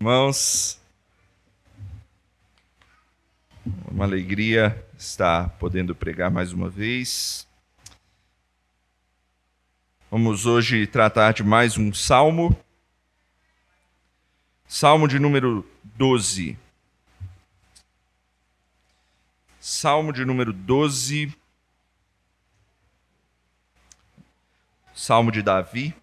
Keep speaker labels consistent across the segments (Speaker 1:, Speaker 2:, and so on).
Speaker 1: Irmãos, uma alegria estar podendo pregar mais uma vez. Vamos hoje tratar de mais um salmo. Salmo de número 12. Salmo de número 12. Salmo de Davi.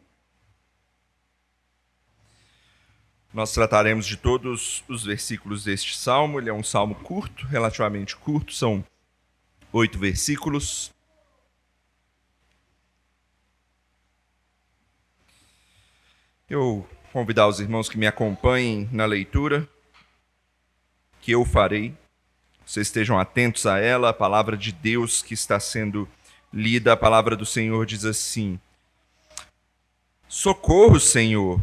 Speaker 1: Nós trataremos de todos os versículos deste salmo. Ele é um salmo curto, relativamente curto, são 8 versículos. Eu convidar os irmãos que me acompanhem na leitura, que eu farei. Vocês estejam atentos a ela, a palavra de Deus que está sendo lida. A palavra do Senhor diz assim: Socorro, Senhor,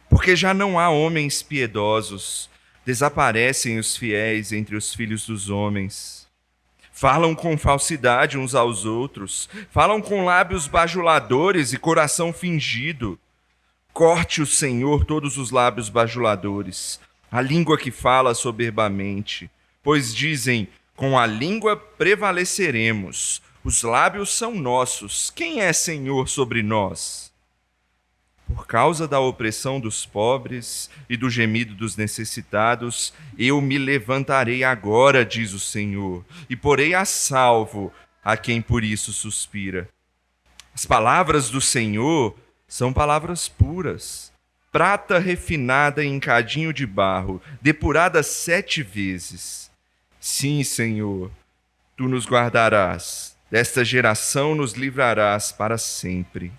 Speaker 1: porque já não há homens piedosos, desaparecem os fiéis entre os filhos dos homens. Falam com falsidade uns aos outros, falam com lábios bajuladores e coração fingido. Corte o Senhor todos os lábios bajuladores, a língua que fala soberbamente, pois dizem, com a língua prevaleceremos, os lábios são nossos, quem é Senhor sobre nós? Por causa da opressão dos pobres e do gemido dos necessitados, eu me levantarei agora, diz o Senhor, e porei a salvo a quem por isso suspira. As palavras do Senhor são palavras puras, prata refinada em cadinho de barro, depurada 7 vezes. Sim, Senhor, tu nos guardarás, desta geração nos livrarás para sempre.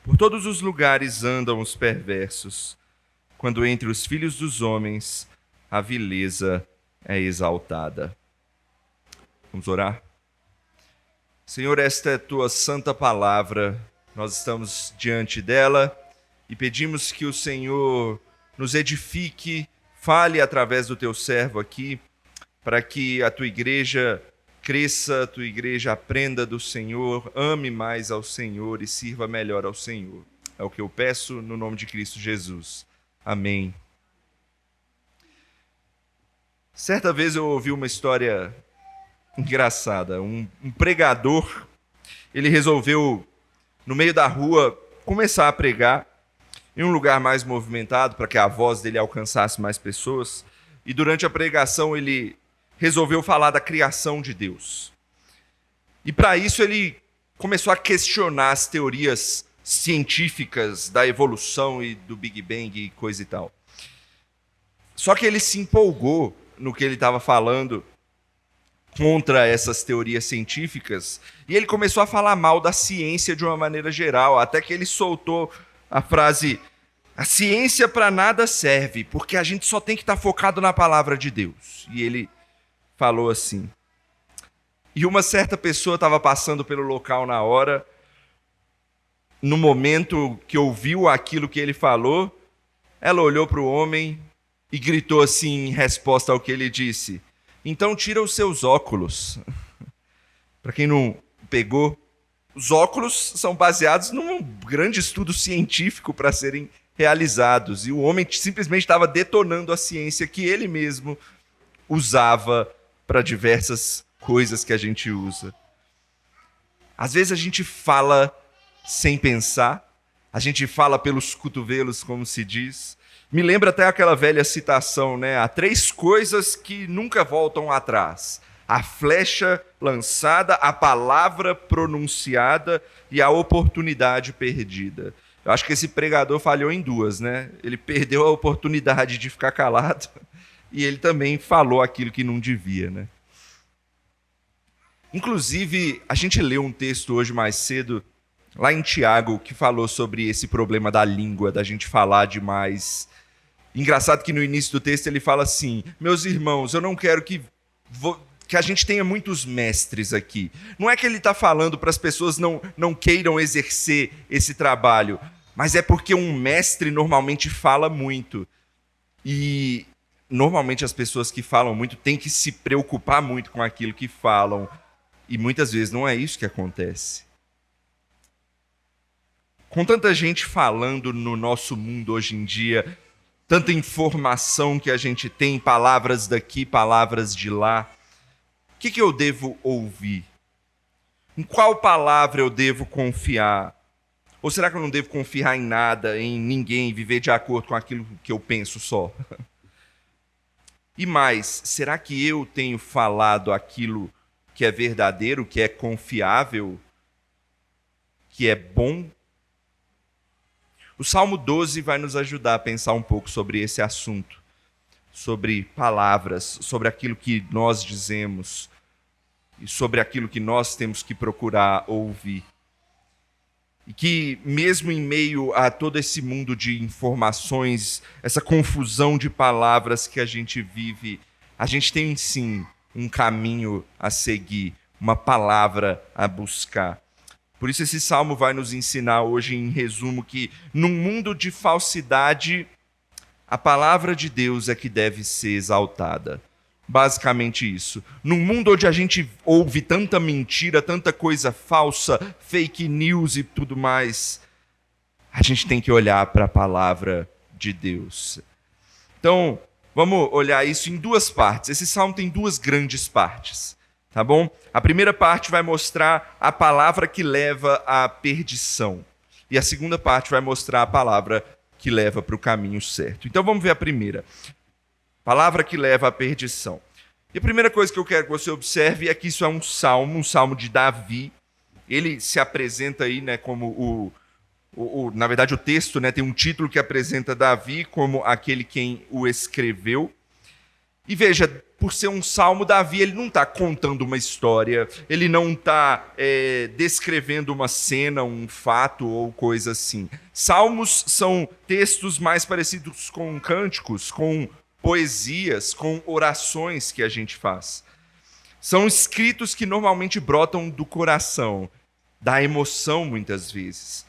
Speaker 1: Por todos os lugares andam os perversos, quando entre os filhos dos homens a vileza é exaltada. Vamos orar? Senhor, esta é a tua santa palavra, nós estamos diante dela e pedimos que o Senhor nos edifique, fale através do teu servo aqui, para que a tua igreja cresça, a tua igreja aprenda do Senhor, ame mais ao Senhor e sirva melhor ao Senhor. É o que eu peço no nome de Cristo Jesus. Amém. Certa vez eu ouvi uma história engraçada. Um pregador, ele resolveu, no meio da rua, começar a pregar em um lugar mais movimentado, para que a voz dele alcançasse mais pessoas. E durante a pregação ele resolveu falar da criação de Deus. E para isso ele começou a questionar as teorias científicas da evolução e do Big Bang e coisa e tal. Só que ele se empolgou no que ele estava falando contra essas teorias científicas e ele começou a falar mal da ciência de uma maneira geral, até que ele soltou a frase: a ciência para nada serve, porque a gente só tem que estar focado na palavra de Deus. E ele falou assim. E uma certa pessoa estava passando pelo local na hora, no momento que ouviu aquilo que ele falou, ela olhou para o homem e gritou assim em resposta ao que ele disse: então tira os seus óculos. Para quem não pegou, os óculos são baseados num grande estudo científico para serem realizados, e o homem simplesmente estava detonando a ciência que ele mesmo usava para diversas coisas que a gente usa. Às vezes a gente fala sem pensar, a gente fala pelos cotovelos, como se diz. Me lembra até aquela velha citação, né? Há 3 coisas que nunca voltam atrás: a flecha lançada, a palavra pronunciada e a oportunidade perdida. Eu acho que esse pregador falhou em 2, né? Ele perdeu a oportunidade de ficar calado e ele também falou aquilo que não devia, né? Inclusive, a gente leu um texto hoje mais cedo, lá em Tiago, que falou sobre esse problema da língua, da gente falar demais. Engraçado que no início do texto ele fala assim: meus irmãos, eu não quero que a gente tenha muitos mestres aqui. Não é que ele está falando para as pessoas não queiram exercer esse trabalho, mas é porque um mestre normalmente fala muito. E normalmente as pessoas que falam muito têm que se preocupar muito com aquilo que falam. E muitas vezes não é isso que acontece. Com tanta gente falando no nosso mundo hoje em dia, tanta informação que a gente tem, palavras daqui, palavras de lá. O que eu devo ouvir? Em qual palavra eu devo confiar? Ou será que eu não devo confiar em nada, em ninguém, viver de acordo com aquilo que eu penso só? E mais, será que eu tenho falado aquilo que é verdadeiro, que é confiável, que é bom? O Salmo 12 vai nos ajudar a pensar um pouco sobre esse assunto, sobre palavras, sobre aquilo que nós dizemos e sobre aquilo que nós temos que procurar ouvir. E que mesmo em meio a todo esse mundo de informações, essa confusão de palavras que a gente vive, a gente tem sim um caminho a seguir, uma palavra a buscar. Por isso esse salmo vai nos ensinar hoje, em resumo, que num mundo de falsidade, a palavra de Deus é que deve ser exaltada. Basicamente isso. Num mundo onde a gente ouve tanta mentira, tanta coisa falsa, fake news e tudo mais, a gente tem que olhar para a palavra de Deus. Então, vamos olhar isso em duas partes. Esse salmo tem duas grandes partes, tá bom? A primeira parte vai mostrar a palavra que leva à perdição. E a segunda parte vai mostrar a palavra que leva para o caminho certo. Então vamos ver a primeira. Palavra que leva à perdição. E a primeira coisa que eu quero que você observe é que isso é um salmo de Davi. Ele se apresenta aí, né, como na verdade o texto, né, tem um título que apresenta Davi como aquele quem o escreveu. E veja, por ser um salmo, Davi ele não está contando uma história, ele não está descrevendo uma cena, um fato ou coisa assim. Salmos são textos mais parecidos com cânticos, com poesias, com orações que a gente faz. São escritos que normalmente brotam do coração, da emoção muitas vezes.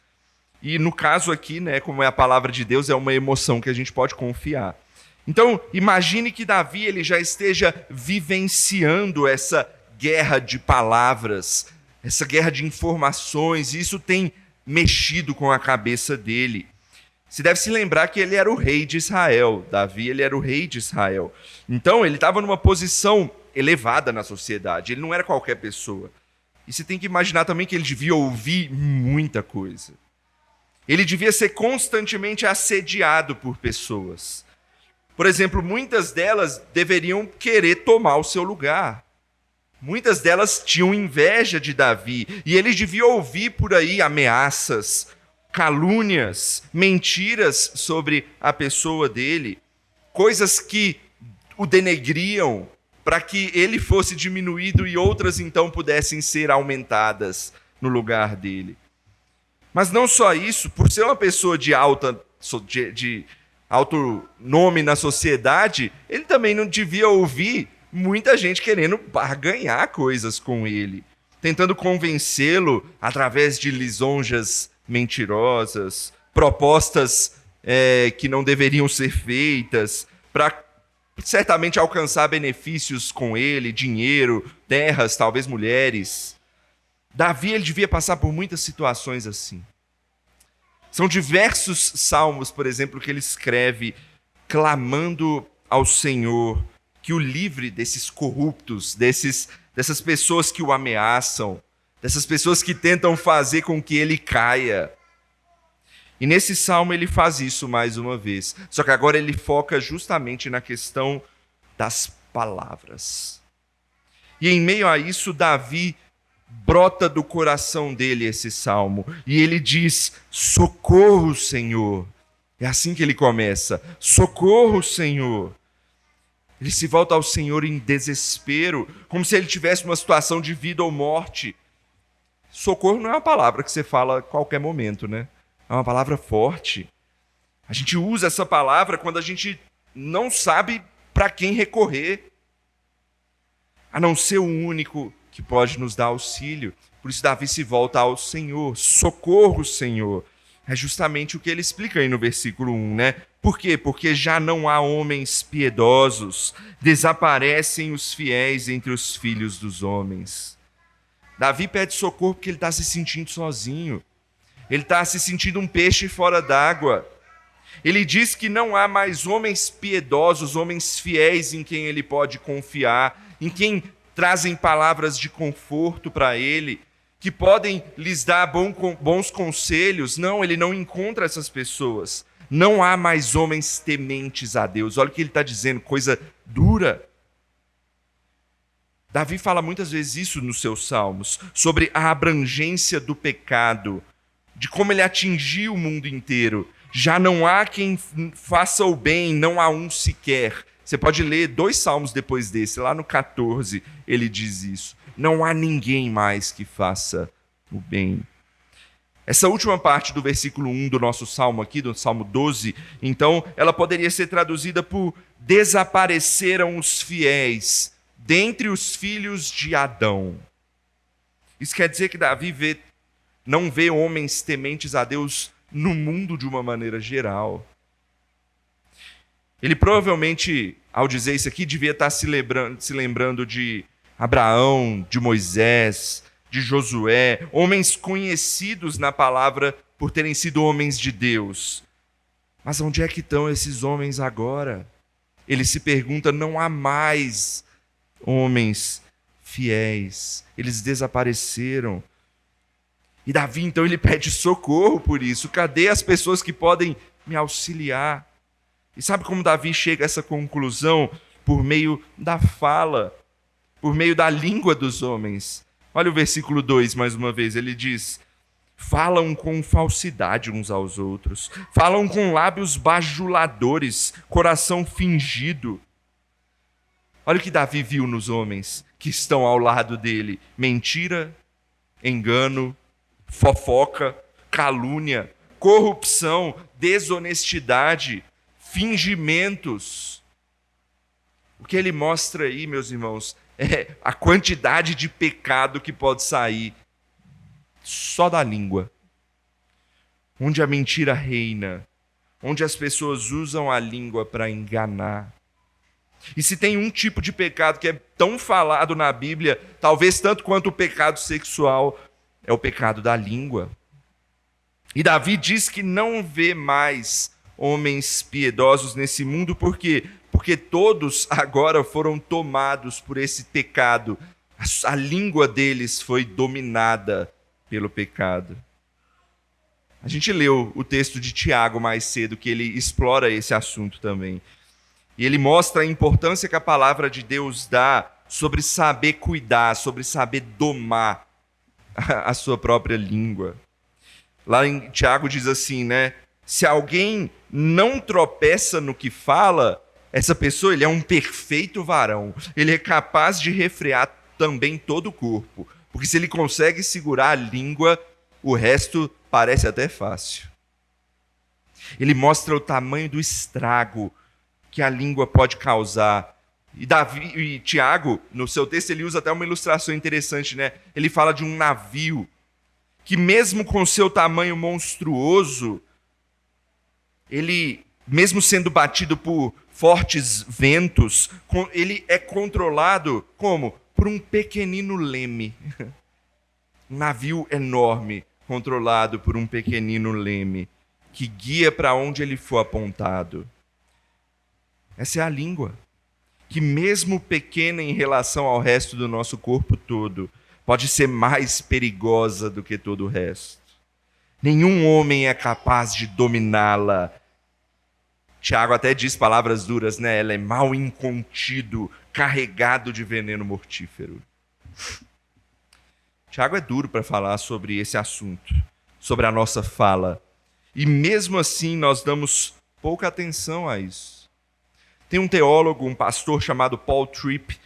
Speaker 1: E no caso aqui, né, como é a palavra de Deus, é uma emoção que a gente pode confiar. Então, imagine que Davi ele já esteja vivenciando essa guerra de palavras, essa guerra de informações, e isso tem mexido com a cabeça dele. Você deve se lembrar que ele era o rei de Israel. Davi, ele era o rei de Israel. Então, ele estava numa posição elevada na sociedade. Ele não era qualquer pessoa. E você tem que imaginar também que ele devia ouvir muita coisa. Ele devia ser constantemente assediado por pessoas. Por exemplo, muitas delas deveriam querer tomar o seu lugar. Muitas delas tinham inveja de Davi. E ele devia ouvir por aí ameaças, calúnias, mentiras sobre a pessoa dele, coisas que o denegriam para que ele fosse diminuído e outras então pudessem ser aumentadas no lugar dele. Mas não só isso, por ser uma pessoa de alto nome na sociedade, ele também não devia ouvir muita gente querendo barganhar coisas com ele, tentando convencê-lo através de lisonjas mentirosas, propostas que não deveriam ser feitas, para certamente alcançar benefícios com ele, dinheiro, terras, talvez mulheres. Davi ele devia passar por muitas situações assim. São diversos salmos, por exemplo, que ele escreve clamando ao Senhor que o livre desses corruptos, dessas pessoas que o ameaçam, dessas pessoas que tentam fazer com que ele caia. E nesse salmo ele faz isso mais uma vez. Só que agora ele foca justamente na questão das palavras. E em meio a isso, Davi brota do coração dele esse salmo. E ele diz, socorro, Senhor. É assim que ele começa. Socorro, Senhor. Ele se volta ao Senhor em desespero, como se ele tivesse uma situação de vida ou morte. Socorro não é uma palavra que você fala a qualquer momento, né? É uma palavra forte. A gente usa essa palavra quando a gente não sabe para quem recorrer, a não ser o único que pode nos dar auxílio. Por isso Davi se volta ao Senhor. Socorro, Senhor. É justamente o que ele explica aí no versículo 1, né? Por quê? Porque já não há homens piedosos, desaparecem os fiéis entre os filhos dos homens. Davi pede socorro porque ele está se sentindo sozinho. Ele está se sentindo um peixe fora d'água. Ele diz que não há mais homens piedosos, homens fiéis em quem ele pode confiar, em quem trazem palavras de conforto para ele, que podem lhes dar bons conselhos. Não, ele não encontra essas pessoas. Não há mais homens tementes a Deus. Olha o que ele está dizendo, coisa dura. Davi fala muitas vezes isso nos seus salmos, sobre a abrangência do pecado, de como ele atingiu o mundo inteiro. Já não há quem faça o bem, não há um sequer. Você pode ler 2 salmos depois desse, lá no 14 ele diz isso. Não há ninguém mais que faça o bem. Essa última parte do versículo 1 do nosso salmo aqui, do salmo 12, então, ela poderia ser traduzida por: desapareceram os fiéis dentre os filhos de Adão. Isso quer dizer que Davi não vê homens tementes a Deus no mundo de uma maneira geral. Ele provavelmente, ao dizer isso aqui, devia estar se lembrando de Abraão, de Moisés, de Josué, homens conhecidos na palavra por terem sido homens de Deus. Mas onde é que estão esses homens agora? Ele se pergunta, não há mais homens fiéis, eles desapareceram. E Davi, então, ele pede socorro por isso. Cadê as pessoas que podem me auxiliar? E sabe como Davi chega a essa conclusão? Por meio da fala, por meio da língua dos homens. Olha o versículo 2, mais uma vez, ele diz: falam com falsidade uns aos outros, falam com lábios bajuladores, coração fingido. Olha o que Davi viu nos homens que estão ao lado dele: mentira, engano, fofoca, calúnia, corrupção, desonestidade, fingimentos. O que ele mostra aí, meus irmãos, é a quantidade de pecado que pode sair só da língua. Onde a mentira reina, onde as pessoas usam a língua para enganar. E se tem um tipo de pecado que é tão falado na Bíblia, talvez tanto quanto o pecado sexual, é o pecado da língua. E Davi diz que não vê mais homens piedosos nesse mundo, por quê? Porque todos agora foram tomados por esse pecado. A língua deles foi dominada pelo pecado. A gente leu o texto de Tiago mais cedo, que ele explora esse assunto também. E ele mostra a importância que a palavra de Deus dá sobre saber cuidar, sobre saber domar a sua própria língua. Lá em Tiago diz assim, né? Se alguém não tropeça no que fala, essa pessoa, ele é um perfeito varão. Ele é capaz de refrear também todo o corpo. Porque se ele consegue segurar a língua, o resto parece até fácil. Ele mostra o tamanho do estrago que a língua pode causar. E Tiago, no seu texto, ele usa até uma ilustração interessante, né? Ele fala de um navio que, mesmo com seu tamanho monstruoso, ele, mesmo sendo batido por fortes ventos, ele é controlado como? Por um pequenino leme. Um navio enorme, controlado por um pequenino leme, que guia para onde ele for apontado. Essa é a língua, que mesmo pequena em relação ao resto do nosso corpo todo, pode ser mais perigosa do que todo o resto. Nenhum homem é capaz de dominá-la. Tiago até diz palavras duras, né? Ela é mal incontido, carregado de veneno mortífero. Tiago é duro para falar sobre esse assunto, sobre a nossa fala. E mesmo assim nós damos pouca atenção a isso. Tem um teólogo, um pastor chamado Paul Tripp,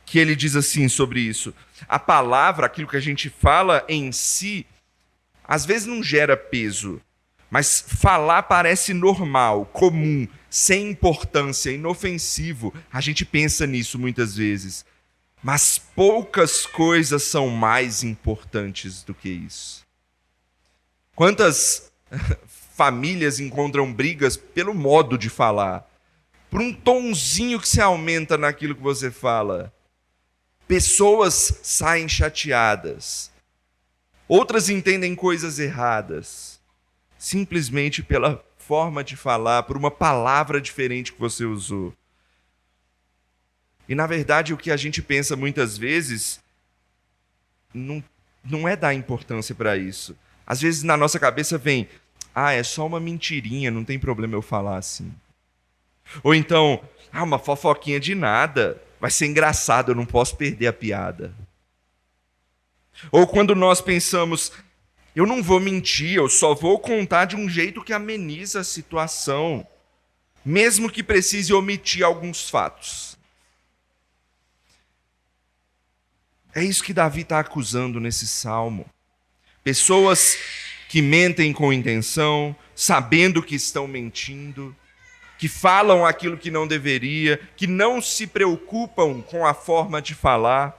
Speaker 1: que ele diz assim sobre isso: a palavra, aquilo que a gente fala em si, às vezes não gera peso, mas falar parece normal, comum, sem importância, inofensivo. A gente pensa nisso muitas vezes. Mas poucas coisas são mais importantes do que isso. Quantas famílias encontram brigas pelo modo de falar, por um tonzinho que se aumenta naquilo que você fala. Pessoas saem chateadas. Outras entendem coisas erradas, simplesmente pela forma de falar, por uma palavra diferente que você usou. E, na verdade, o que a gente pensa muitas vezes não é dar importância para isso. Às vezes, na nossa cabeça vem, é só uma mentirinha, não tem problema eu falar assim. Ou então, uma fofoquinha de nada, vai ser engraçado, eu não posso perder a piada. Ou quando nós pensamos, eu não vou mentir, eu só vou contar de um jeito que ameniza a situação, mesmo que precise omitir alguns fatos. É isso que Davi está acusando nesse salmo. Pessoas que mentem com intenção, sabendo que estão mentindo, que falam aquilo que não deveria, que não se preocupam com a forma de falar.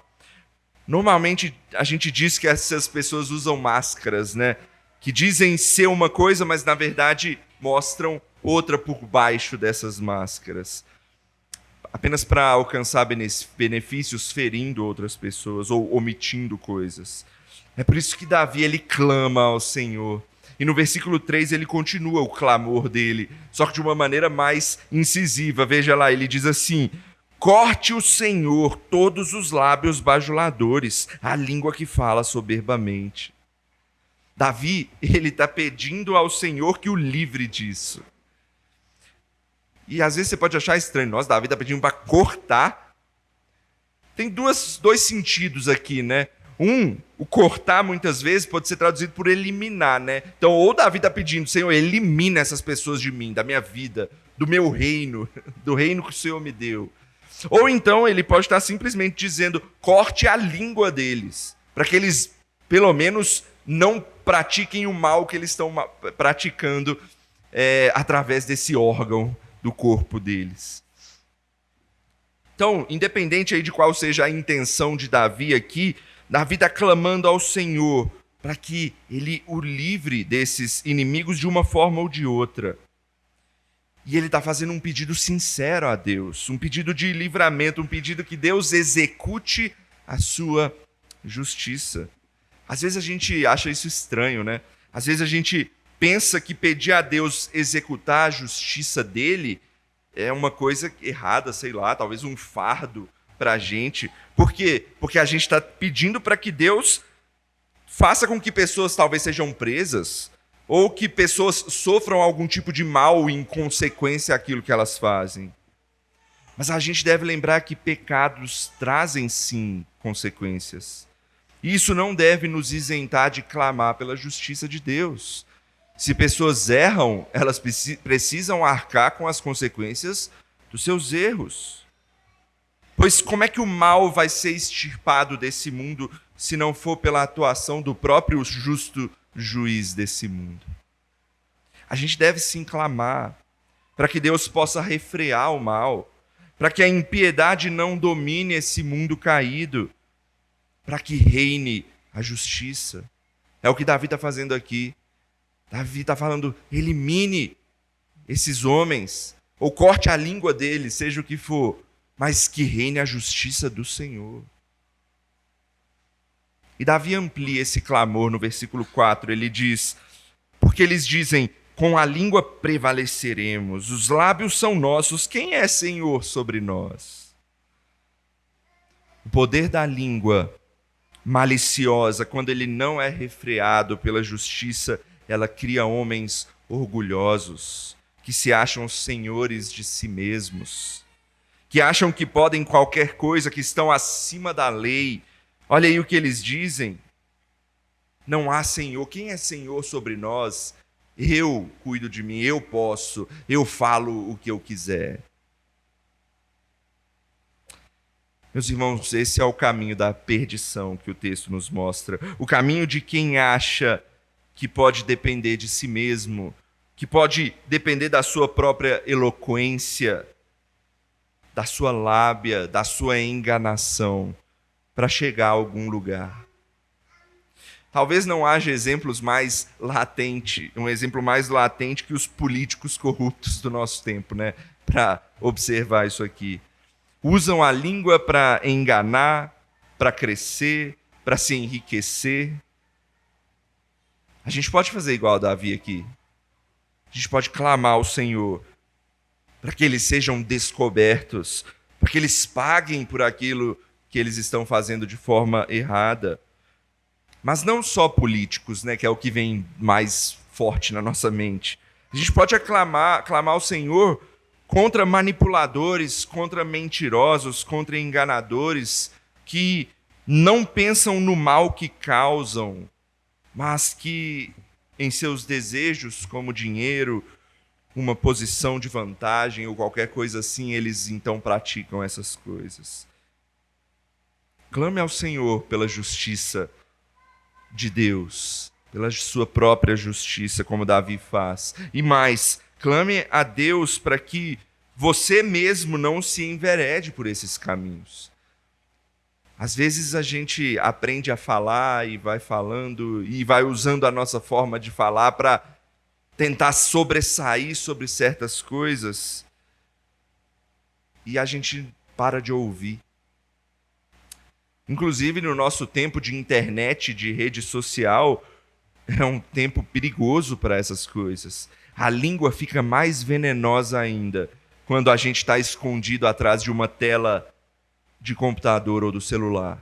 Speaker 1: Normalmente a gente diz que essas pessoas usam máscaras, né? Que dizem ser uma coisa, mas na verdade mostram outra por baixo dessas máscaras. Apenas para alcançar benefícios, ferindo outras pessoas ou omitindo coisas. É por isso que Davi ele clama ao Senhor. E no versículo 3 ele continua o clamor dele, só que de uma maneira mais incisiva. Veja lá, ele diz assim: corte o Senhor todos os lábios bajuladores, a língua que fala soberbamente. Davi, ele está pedindo ao Senhor que o livre disso. E às vezes você pode achar estranho, nossa, Davi está pedindo para cortar. Tem dois sentidos aqui, né? O cortar muitas vezes pode ser traduzido por eliminar, né? Então, ou Davi está pedindo, Senhor, elimina essas pessoas de mim, da minha vida, do meu reino, do reino que o Senhor me deu. Ou então ele pode estar simplesmente dizendo, corte a língua deles, para que eles, pelo menos, não pratiquem o mal que eles estão praticando através desse órgão do corpo deles. Então, independente aí de qual seja a intenção de Davi aqui, Davi está clamando ao Senhor para que ele o livre desses inimigos de uma forma ou de outra. E ele está fazendo um pedido sincero a Deus, um pedido de livramento, um pedido que Deus execute a sua justiça. Às vezes a gente acha isso estranho, né? Às vezes a gente pensa que pedir a Deus executar a justiça dele é uma coisa errada, sei lá, talvez um fardo para a gente. Por quê? Porque a gente está pedindo para que Deus faça com que pessoas talvez sejam presas, ou que pessoas sofram algum tipo de mal em consequência àquilo que elas fazem. Mas a gente deve lembrar que pecados trazem sim consequências. E isso não deve nos isentar de clamar pela justiça de Deus. Se pessoas erram, elas precisam arcar com as consequências dos seus erros. Pois como é que o mal vai ser extirpado desse mundo se não for pela atuação do próprio justo juiz desse mundo? A gente deve sim clamar para que Deus possa refrear o mal, para que a impiedade não domine esse mundo caído, para que reine a justiça. É o que Davi está fazendo aqui. Davi está falando, elimine esses homens, ou corte a língua deles, seja o que for, mas que reine a justiça do Senhor. E Davi amplia esse clamor no versículo 4, ele diz, porque eles dizem, com a língua prevaleceremos, os lábios são nossos, quem é Senhor sobre nós? O poder da língua maliciosa, quando ele não é refreado pela justiça, ela cria homens orgulhosos, que se acham senhores de si mesmos, que acham que podem qualquer coisa, que estão acima da lei. Olha aí o que eles dizem. Não há Senhor. Quem é Senhor sobre nós? Eu cuido de mim, eu posso, eu falo o que eu quiser. Meus irmãos, esse é o caminho da perdição que o texto nos mostra. O caminho de quem acha que pode depender de si mesmo, que pode depender da sua própria eloquência, da sua lábia, da sua enganação, para chegar a algum lugar. Talvez não haja exemplos mais latentes, um exemplo mais latente que os políticos corruptos do nosso tempo, né? Para observar isso aqui. Usam a língua para enganar, para crescer, para se enriquecer. A gente pode fazer igual a Davi aqui. A gente pode clamar ao Senhor para que eles sejam descobertos, para que eles paguem por aquilo que eles estão fazendo de forma errada. Mas não só políticos, né, que é o que vem mais forte na nossa mente. A gente pode clamar ao Senhor contra manipuladores, contra mentirosos, contra enganadores, que não pensam no mal que causam, mas que em seus desejos, como dinheiro, uma posição de vantagem ou qualquer coisa assim, eles então praticam essas coisas. Clame ao Senhor pela justiça de Deus, pela sua própria justiça, como Davi faz. E mais, clame a Deus para que você mesmo não se enverede por esses caminhos. Às vezes a gente aprende a falar e vai falando e vai usando a nossa forma de falar para tentar sobressair sobre certas coisas e a gente para de ouvir. Inclusive no nosso tempo de internet, de rede social, é um tempo perigoso para essas coisas. A língua fica mais venenosa ainda quando a gente está escondido atrás de uma tela de computador ou do celular.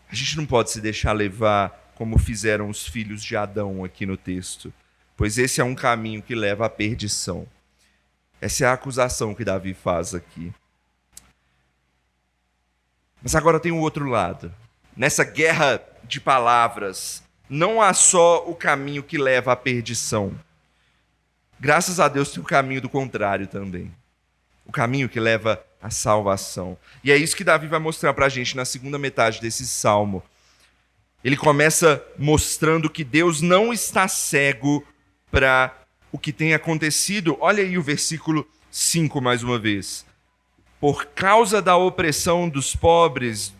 Speaker 1: A gente não pode se deixar levar como fizeram os filhos de Adão aqui no texto, pois esse é um caminho que leva à perdição. Essa é a acusação que Davi faz aqui. Mas agora tem o outro lado. Nessa guerra de palavras, não há só o caminho que leva à perdição. Graças a Deus tem o caminho do contrário também. O caminho que leva à salvação. E é isso que Davi vai mostrar para a gente na segunda metade desse salmo. Ele começa mostrando que Deus não está cego para o que tem acontecido. Olha aí o versículo 5 mais uma vez. Por causa da opressão dos pobres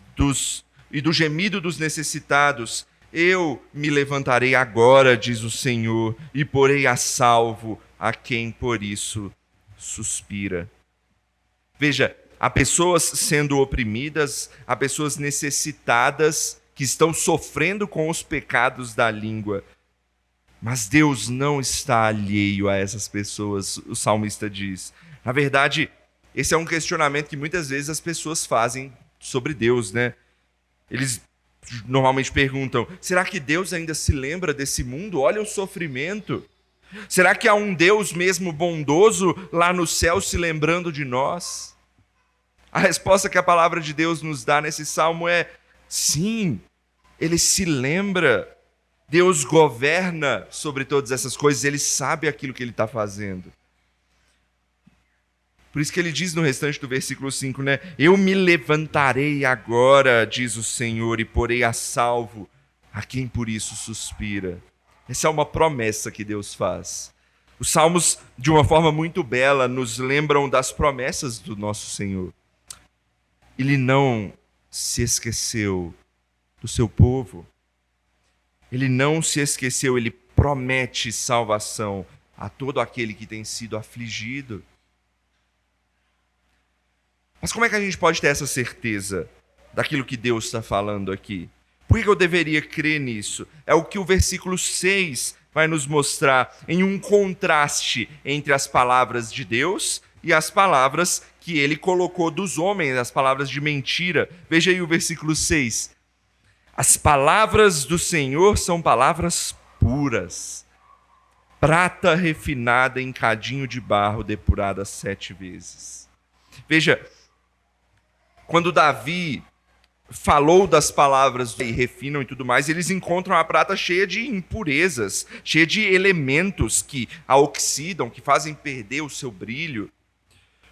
Speaker 1: e do gemido dos necessitados, eu me levantarei agora, diz o Senhor, e porei a salvo a quem por isso suspira. Veja, há pessoas sendo oprimidas, há pessoas necessitadas que estão sofrendo com os pecados da língua. Mas Deus não está alheio a essas pessoas, o salmista diz. Na verdade, esse é um questionamento que muitas vezes as pessoas fazem sobre Deus, né? Eles normalmente perguntam, será que Deus ainda se lembra desse mundo? Olha o sofrimento. Será que há um Deus mesmo bondoso lá no céu se lembrando de nós? A resposta que a palavra de Deus nos dá nesse salmo é sim, Ele se lembra. Deus governa sobre todas essas coisas, Ele sabe aquilo que Ele está fazendo. Por isso que ele diz no restante do versículo 5, né? Eu me levantarei agora, diz o Senhor, e porei a salvo a quem por isso suspira. Essa é uma promessa que Deus faz. Os salmos, de uma forma muito bela, nos lembram das promessas do nosso Senhor. Ele não se esqueceu do seu povo. Ele não se esqueceu, ele promete salvação a todo aquele que tem sido afligido. Mas como é que a gente pode ter essa certeza daquilo que Deus está falando aqui? Por que eu deveria crer nisso? É o que o versículo 6 vai nos mostrar em um contraste entre as palavras de Deus e as palavras que ele colocou dos homens, as palavras de mentira. Veja aí o versículo 6. As palavras do Senhor são palavras puras, prata refinada em cadinho de barro depurada 7 vezes. Veja, quando Davi falou das palavras e refinam e tudo mais, eles encontram a prata cheia de impurezas, cheia de elementos que a oxidam, que fazem perder o seu brilho.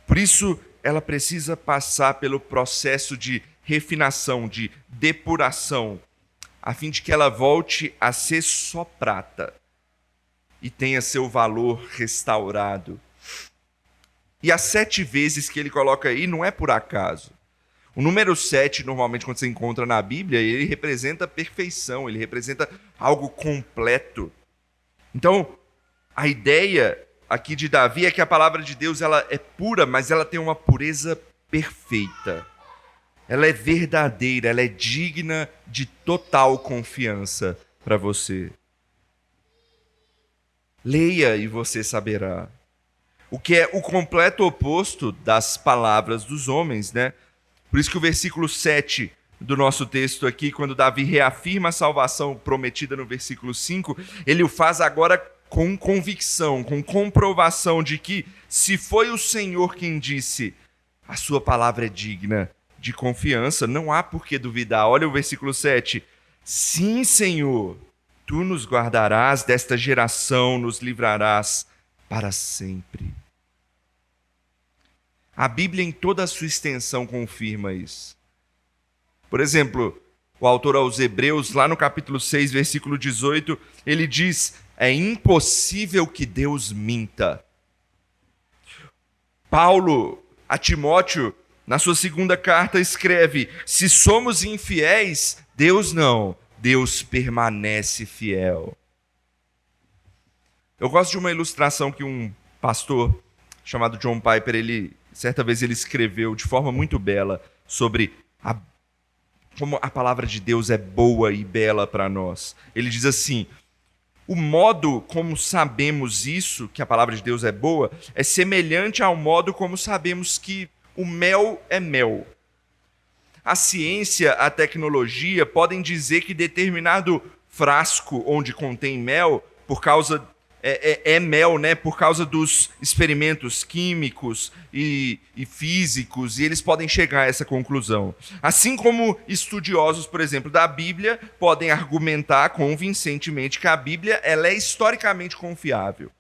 Speaker 1: Por isso, ela precisa passar pelo processo de refinação, de depuração, a fim de que ela volte a ser só prata e tenha seu valor restaurado. E as 7 vezes que ele coloca aí não é por acaso. O número 7, normalmente, quando você encontra na Bíblia, ele representa perfeição, ele representa algo completo. Então, a ideia aqui de Davi é que a palavra de Deus ela é pura, mas ela tem uma pureza perfeita. Ela é verdadeira, ela é digna de total confiança para você. Leia e você saberá. O que é o completo oposto das palavras dos homens, né? Por isso que o versículo 7 do nosso texto aqui, quando Davi reafirma a salvação prometida no versículo 5, ele o faz agora com convicção, com comprovação de que, se foi o Senhor quem disse, a sua palavra é digna de confiança, não há por que duvidar. Olha o versículo 7. Sim, Senhor, tu nos guardarás desta geração, nos livrarás para sempre. A Bíblia, em toda a sua extensão, confirma isso. Por exemplo, o autor aos Hebreus, lá no capítulo 6, versículo 18, ele diz: é impossível que Deus minta. Paulo, a Timóteo, na sua segunda carta, escreve: se somos infiéis, Deus não, Deus permanece fiel. Eu gosto de uma ilustração que um pastor chamado John Piper, certa vez ele escreveu de forma muito bela sobre como a palavra de Deus é boa e bela para nós. Ele diz assim: o modo como sabemos isso, que a palavra de Deus é boa, é semelhante ao modo como sabemos que o mel é mel. A ciência, a tecnologia podem dizer que determinado frasco onde contém mel, por causa mel, né? Por causa dos experimentos químicos e físicos, e eles podem chegar a essa conclusão. Assim como estudiosos, por exemplo, da Bíblia, podem argumentar convincentemente que a Bíblia ela é historicamente confiável.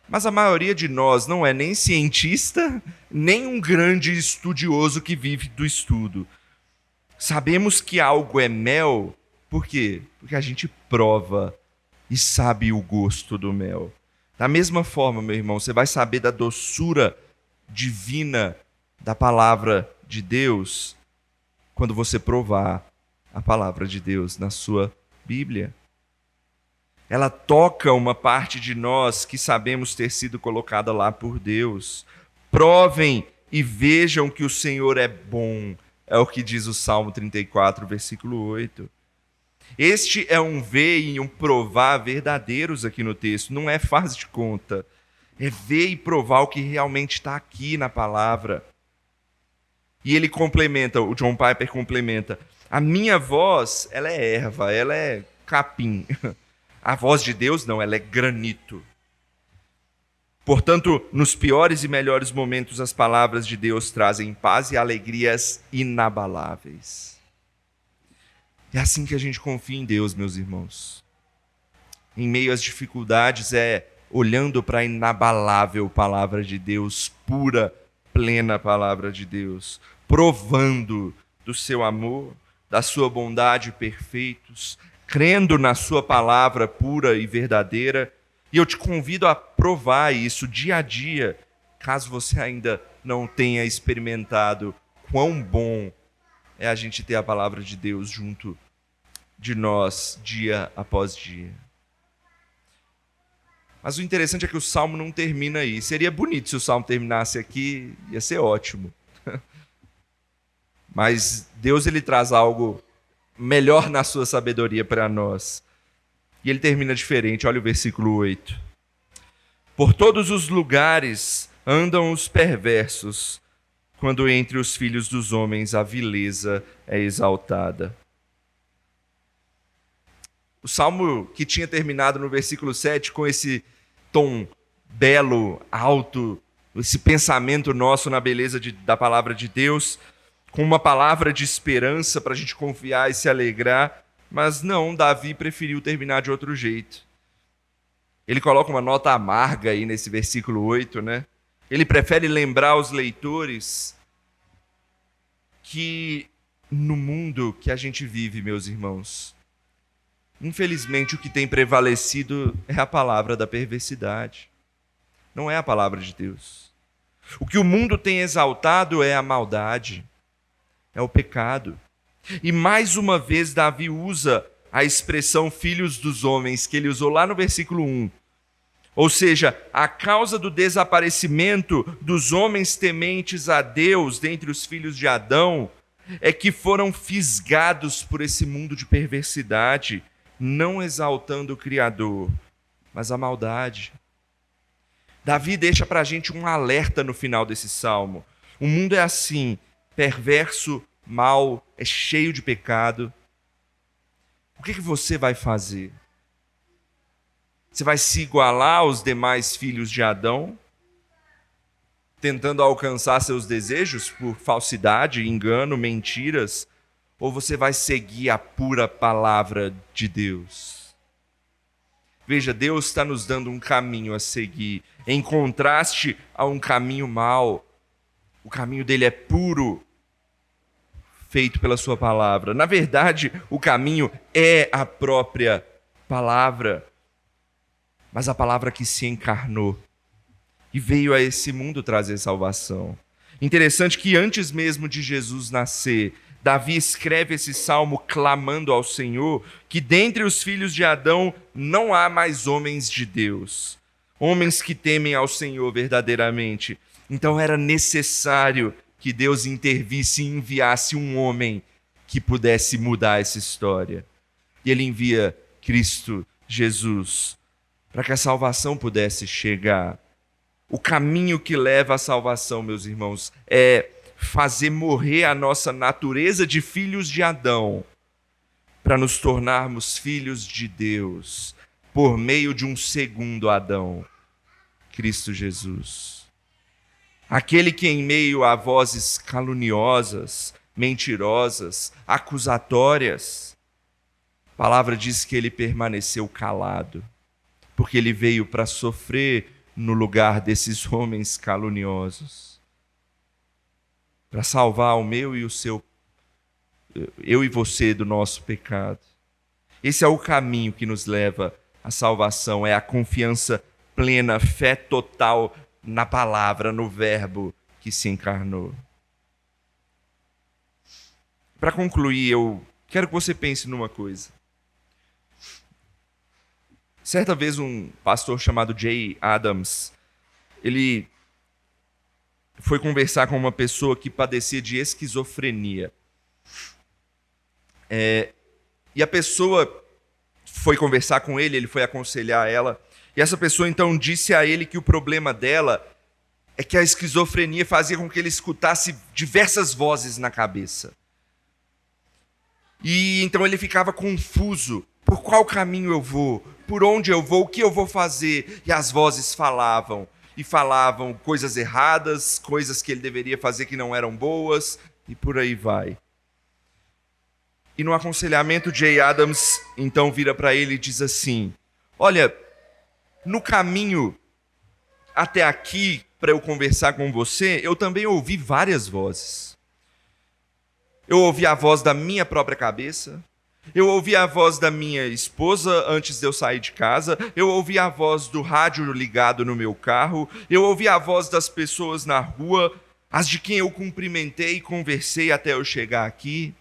Speaker 1: Mas a maioria de nós não é nem cientista, nem um grande estudioso que vive do estudo. Sabemos que algo é mel, por quê? Porque a gente prova e sabe o gosto do mel. Da mesma forma, meu irmão, você vai saber da doçura divina da palavra de Deus quando você provar a palavra de Deus na sua Bíblia. Ela toca uma parte de nós que sabemos ter sido colocada lá por Deus. Provem e vejam que o Senhor é bom, é o que diz o Salmo 34, versículo 8. Este é um ver e um provar verdadeiros aqui no texto. Não é faz de conta. É ver e provar o que realmente está aqui na palavra. E ele complementa, o John Piper complementa: a minha voz, ela é erva, ela é capim. A voz de Deus não, ela é granito. Portanto, nos piores e melhores momentos, as palavras de Deus trazem paz e alegrias inabaláveis. É assim que a gente confia em Deus, meus irmãos. Em meio às dificuldades, olhando para a inabalável palavra de Deus, pura, plena palavra de Deus, provando do seu amor, da sua bondade perfeitos, crendo na sua palavra pura e verdadeira. E eu te convido a provar isso dia a dia, caso você ainda não tenha experimentado quão bom é a gente ter a palavra de Deus junto de nós, dia após dia. Mas o interessante é que o Salmo não termina aí. Seria bonito se o Salmo terminasse aqui, ia ser ótimo. Mas Deus ele traz algo melhor na sua sabedoria para nós. E ele termina diferente, olha o versículo 8. Por todos os lugares andam os perversos, quando entre os filhos dos homens a vileza é exaltada. O salmo que tinha terminado no versículo 7 com esse tom belo, alto, esse pensamento nosso na beleza da palavra de Deus, com uma palavra de esperança para a gente confiar e se alegrar, mas não, Davi preferiu terminar de outro jeito. Ele coloca uma nota amarga aí nesse versículo 8, né? Ele prefere lembrar aos leitores que no mundo que a gente vive, meus irmãos, infelizmente o que tem prevalecido é a palavra da perversidade. Não é a palavra de Deus. O que o mundo tem exaltado é a maldade, é o pecado. E mais uma vez Davi usa a expressão filhos dos homens, que ele usou lá no versículo 1. Ou seja, a causa do desaparecimento dos homens tementes a Deus dentre os filhos de Adão é que foram fisgados por esse mundo de perversidade, não exaltando o Criador, mas a maldade. Davi deixa para a gente um alerta no final desse salmo. O mundo é assim, perverso, mau, é cheio de pecado. O que você vai fazer? Você vai se igualar aos demais filhos de Adão, tentando alcançar seus desejos por falsidade, engano, mentiras? Ou você vai seguir a pura palavra de Deus? Veja, Deus está nos dando um caminho a seguir, em contraste a um caminho mau. O caminho dele é puro, feito pela sua palavra. Na verdade, o caminho é a própria palavra, mas a palavra que se encarnou e veio a esse mundo trazer salvação. Interessante que antes mesmo de Jesus nascer, Davi escreve esse salmo clamando ao Senhor que dentre os filhos de Adão não há mais homens de Deus, homens que temem ao Senhor verdadeiramente. Então era necessário que Deus intervisse e enviasse um homem que pudesse mudar essa história. E ele envia Cristo Jesus para que a salvação pudesse chegar. O caminho que leva à salvação, meus irmãos, é fazer morrer a nossa natureza de filhos de Adão, para nos tornarmos filhos de Deus, por meio de um segundo Adão, Cristo Jesus. Aquele que em meio a vozes caluniosas, mentirosas, acusatórias, a palavra diz que ele permaneceu calado, porque ele veio para sofrer no lugar desses homens caluniosos, para salvar o meu e o seu, eu e você do nosso pecado. Esse é o caminho que nos leva à salvação, é a confiança plena, fé total na palavra, no verbo que se encarnou. Para concluir, eu quero que você pense numa coisa. Certa vez um pastor chamado Jay Adams, ele foi conversar com uma pessoa que padecia de esquizofrenia. E a pessoa foi conversar com ele, ele foi aconselhar ela, e essa pessoa então disse a ele que o problema dela é que a esquizofrenia fazia com que ele escutasse diversas vozes na cabeça. E então ele ficava confuso. Por qual caminho eu vou? Por onde eu vou? O que eu vou fazer? E as vozes falavam. E falavam coisas erradas, coisas que ele deveria fazer que não eram boas, e por aí vai. E no aconselhamento, Jay Adams então vira para ele e diz assim: olha, no caminho até aqui, para eu conversar com você, eu também ouvi várias vozes. Eu ouvi a voz da minha própria cabeça, eu ouvi a voz da minha esposa antes de eu sair de casa, eu ouvi a voz do rádio ligado no meu carro, eu ouvi a voz das pessoas na rua, as de quem eu cumprimentei e conversei até eu chegar aqui.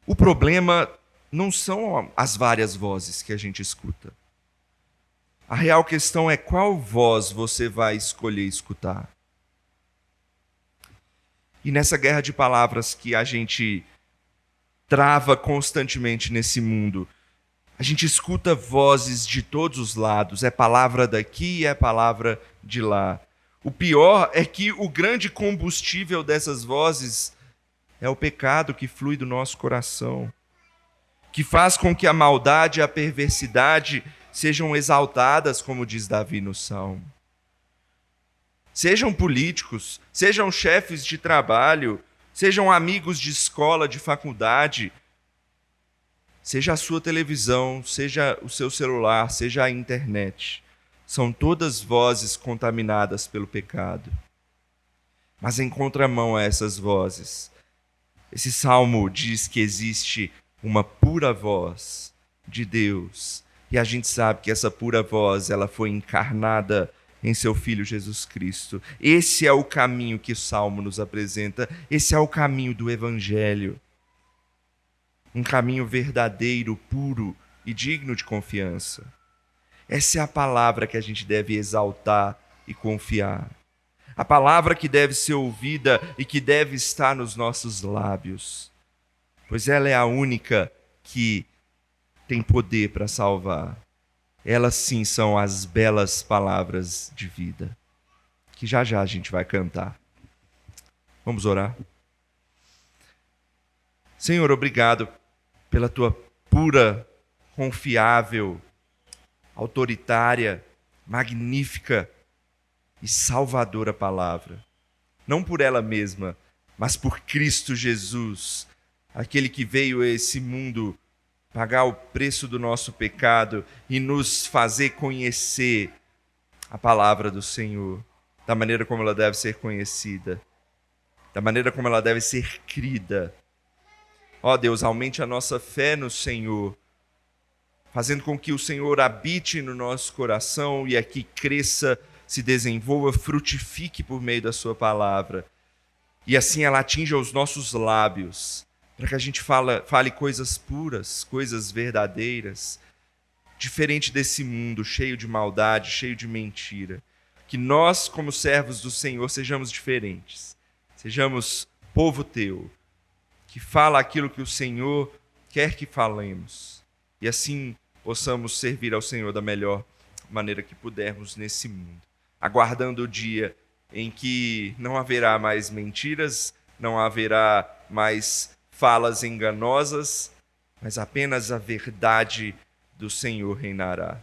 Speaker 1: O problema não são as várias vozes que a gente escuta. A real questão é qual voz você vai escolher escutar. E nessa guerra de palavras que a gente trava constantemente nesse mundo, a gente escuta vozes de todos os lados, é palavra daqui e é palavra de lá. O pior é que o grande combustível dessas vozes é o pecado que flui do nosso coração, que faz com que a maldade e a perversidade sejam exaltadas, como diz Davi no Salmo. Sejam políticos, sejam chefes de trabalho, sejam amigos de escola, de faculdade, seja a sua televisão, seja o seu celular, seja a internet, são todas vozes contaminadas pelo pecado. Mas em contramão a essas vozes, esse salmo diz que existe uma pura voz de Deus, e a gente sabe que essa pura voz, ela foi encarnada em seu Filho Jesus Cristo. Esse é o caminho que o Salmo nos apresenta, esse é o caminho do Evangelho. Um caminho verdadeiro, puro e digno de confiança. Essa é a palavra que a gente deve exaltar e confiar. A palavra que deve ser ouvida e que deve estar nos nossos lábios, pois ela é a única que tem poder para salvar. Elas sim são as belas palavras de vida, que já já a gente vai cantar. Vamos orar? Senhor, obrigado pela tua pura, confiável, autoritária, magnífica e salvadora palavra. Não por ela mesma, mas por Cristo Jesus, aquele que veio a esse mundo pagar o preço do nosso pecado e nos fazer conhecer a palavra do Senhor, da maneira como ela deve ser conhecida, da maneira como ela deve ser crida. Ó Deus, aumente a nossa fé no Senhor, fazendo com que o Senhor habite no nosso coração e aqui cresça, se desenvolva, frutifique por meio da sua palavra. E assim ela atinja os nossos lábios, para que a gente fale coisas puras, coisas verdadeiras, diferente desse mundo cheio de maldade, cheio de mentira. Que nós, como servos do Senhor, sejamos diferentes, sejamos povo teu, que fala aquilo que o Senhor quer que falemos, e assim possamos servir ao Senhor da melhor maneira que pudermos nesse mundo, aguardando o dia em que não haverá mais mentiras, não haverá mais falas enganosas, mas apenas a verdade do Senhor reinará.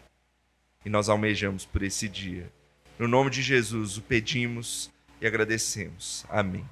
Speaker 1: E nós almejamos por esse dia. No nome de Jesus o pedimos e agradecemos. Amém.